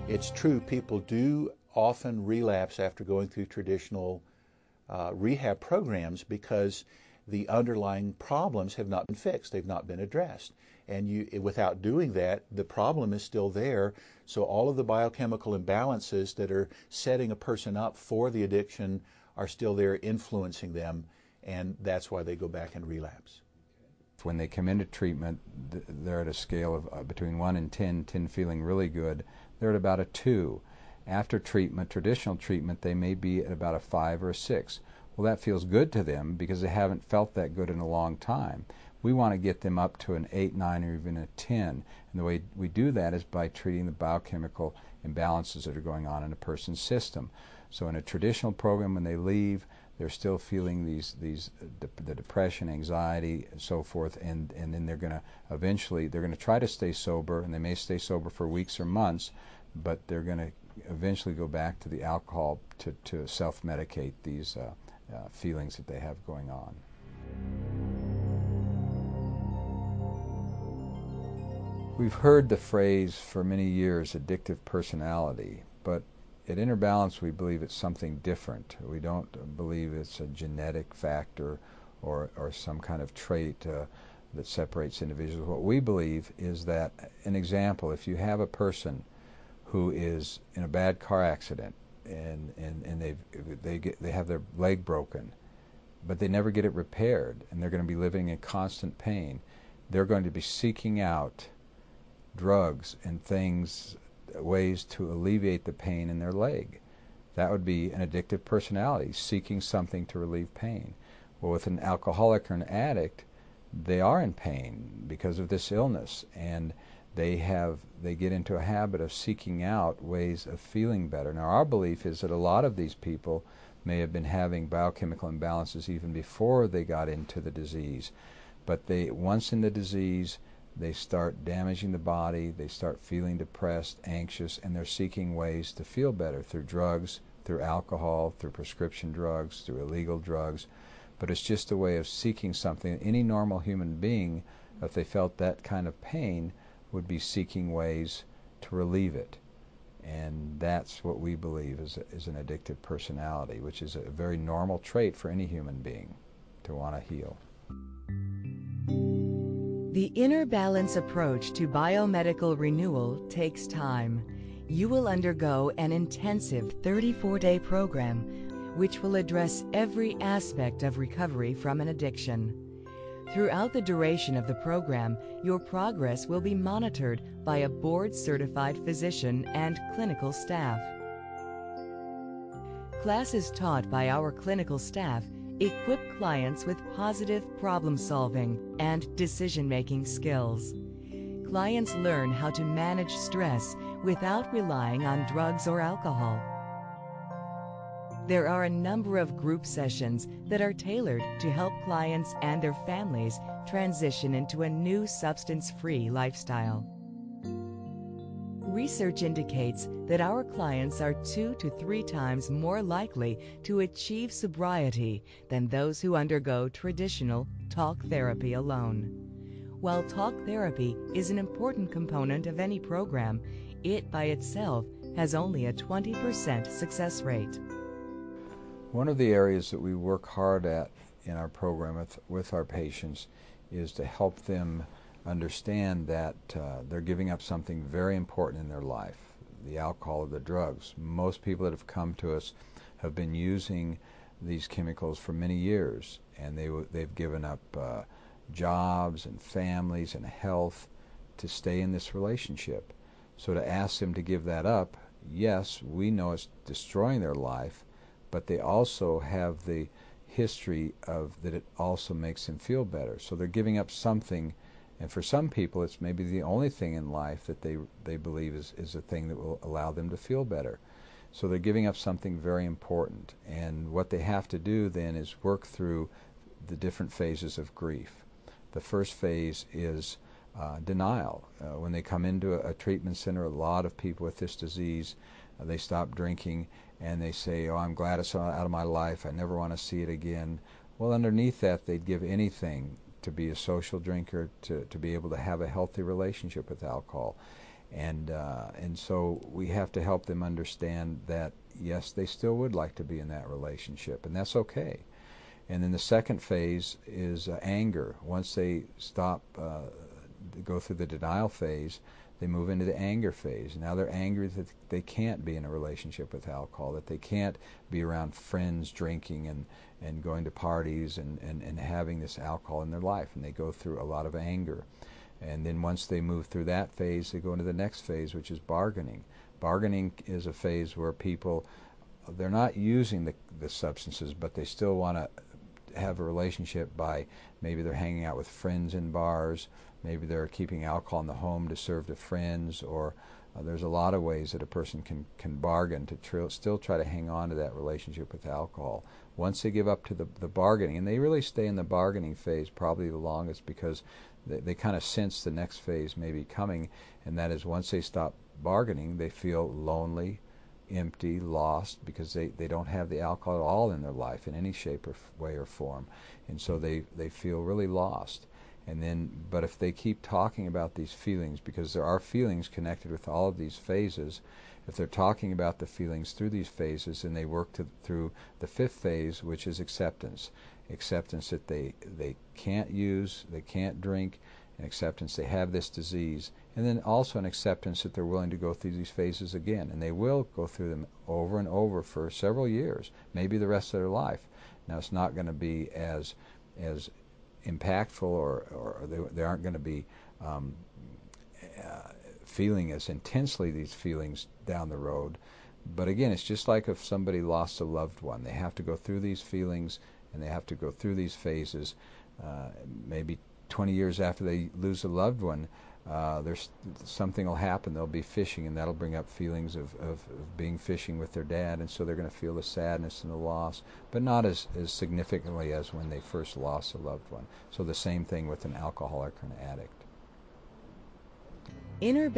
It's true, people do often relapse after going through traditional rehab programs because the underlying problems have not been fixed, they've not been addressed. And without doing that, the problem is still there. So all of the biochemical imbalances that are setting a person up for the addiction are still there influencing them, and that's why they go back and relapse. When they come into treatment, they're at a scale of between 1 and 10, 10 feeling really good. They're at about a 2. After treatment, traditional treatment, they may be at about a 5 or a 6. Well, that feels good to them because they haven't felt that good in a long time. We want to get them up to an 8, 9, or even a 10. And the way we do that is by treating the biochemical imbalances that are going on in a person's system. So in a traditional program, when they leave, they're still feeling the depression, anxiety, and so forth, and then they're going to eventually, they're going to try to stay sober, and they may stay sober for weeks or months, but they're going to eventually go back to the alcohol to self-medicate these feelings that they have going on. We've heard the phrase for many years, addictive personality, but at InnerBalance we believe it's something different. We don't believe it's a genetic factor or some kind of trait that separates individuals. What we believe is that, an example, if you have a person who is in a bad car accident and they have their leg broken, but they never get it repaired, and they're going to be living in constant pain, they're going to be seeking out drugs and things, ways to alleviate the pain in their leg. That would be an addictive personality, seeking something to relieve pain. Well, with an alcoholic or an addict, they are in pain because of this illness, and they get into a habit of seeking out ways of feeling better. Now, our belief is that a lot of these people may have been having biochemical imbalances even before they got into the disease, but once in the disease, they start damaging the body, they start feeling depressed, anxious, and they're seeking ways to feel better through drugs, through alcohol, through prescription drugs, through illegal drugs. But it's just a way of seeking something. Any normal human being, if they felt that kind of pain, would be seeking ways to relieve it. And that's what we believe is an addictive personality, which is a very normal trait for any human being to want to heal. The InnerBalance approach to biomedical renewal takes time. You will undergo an intensive 34-day program which will address every aspect of recovery from an addiction. Throughout the duration of the program, your progress will be monitored by a board-certified physician and clinical staff. Classes taught by our clinical staff equip clients with positive problem-solving and decision-making skills. Clients learn how to manage stress without relying on drugs or alcohol. There are a number of group sessions that are tailored to help clients and their families transition into a new substance-free lifestyle. Research indicates that our clients are 2 to 3 times more likely to achieve sobriety than those who undergo traditional talk therapy alone. While talk therapy is an important component of any program, it by itself has only a 20% success rate. One of the areas that we work hard at in our program with our patients is to help them understand that they're giving up something very important in their life, the alcohol or the drugs. Most people that have come to us have been using these chemicals for many years, and they've given up jobs and families and health to stay in this relationship. So to ask them to give that up, yes, we know it's destroying their life, but they also have the history of that it also makes them feel better. So they're giving up something, and for some people it's maybe the only thing in life that they believe is a thing that will allow them to feel better. So they're giving up something very important, and what they have to do then is work through the different phases of grief. The first phase is denial. When they come into a treatment center, a lot of people with this disease, they stop drinking and they say, oh, I'm glad it's out of my life, I never want to see it again. Well, underneath that, they'd give anything to be a social drinker, to be able to have a healthy relationship with alcohol. And so we have to help them understand that yes, they still would like to be in that relationship, and that's okay. And then the second phase is anger. Once they stop, go through the denial phase, they move into the anger phase. Now they're angry that they can't be in a relationship with alcohol, that they can't be around friends drinking and going to parties and having this alcohol in their life, and they go through a lot of anger. And then once they move through that phase, they go into the next phase, which is bargaining. Bargaining is a phase where people, they're not using the substances, but they still want to have a relationship by maybe they're hanging out with friends in bars, maybe they're keeping alcohol in the home to serve to friends, or there's a lot of ways that a person can bargain to still try to hang on to that relationship with alcohol. Once they give up to the bargaining, and they really stay in the bargaining phase probably the longest because they kind of sense the next phase may be coming, and that is once they stop bargaining, they feel lonely, empty, lost, because they don't have the alcohol at all in their life in any shape or way or form, and so they feel really lost. And then, but if they keep talking about these feelings, because there are feelings connected with all of these phases, if they're talking about the feelings through these phases, and they work through the fifth phase, which is acceptance that they can't use, they can't drink, and acceptance they have this disease, and then also an acceptance that they're willing to go through these phases again, and they will go through them over and over for several years, maybe the rest of their life. Now it's not going to be as impactful, or they aren't going to be feeling as intensely these feelings down the road. But again, it's just like if somebody lost a loved one. They have to go through these feelings, and they have to go through these phases. Maybe 20 years after they lose a loved one, there's something will happen. They'll be fishing, and that'll bring up feelings of being fishing with their dad, and so they're going to feel the sadness and the loss, but not as significantly as when they first lost a loved one. So the same thing with an alcoholic or an addict. Inner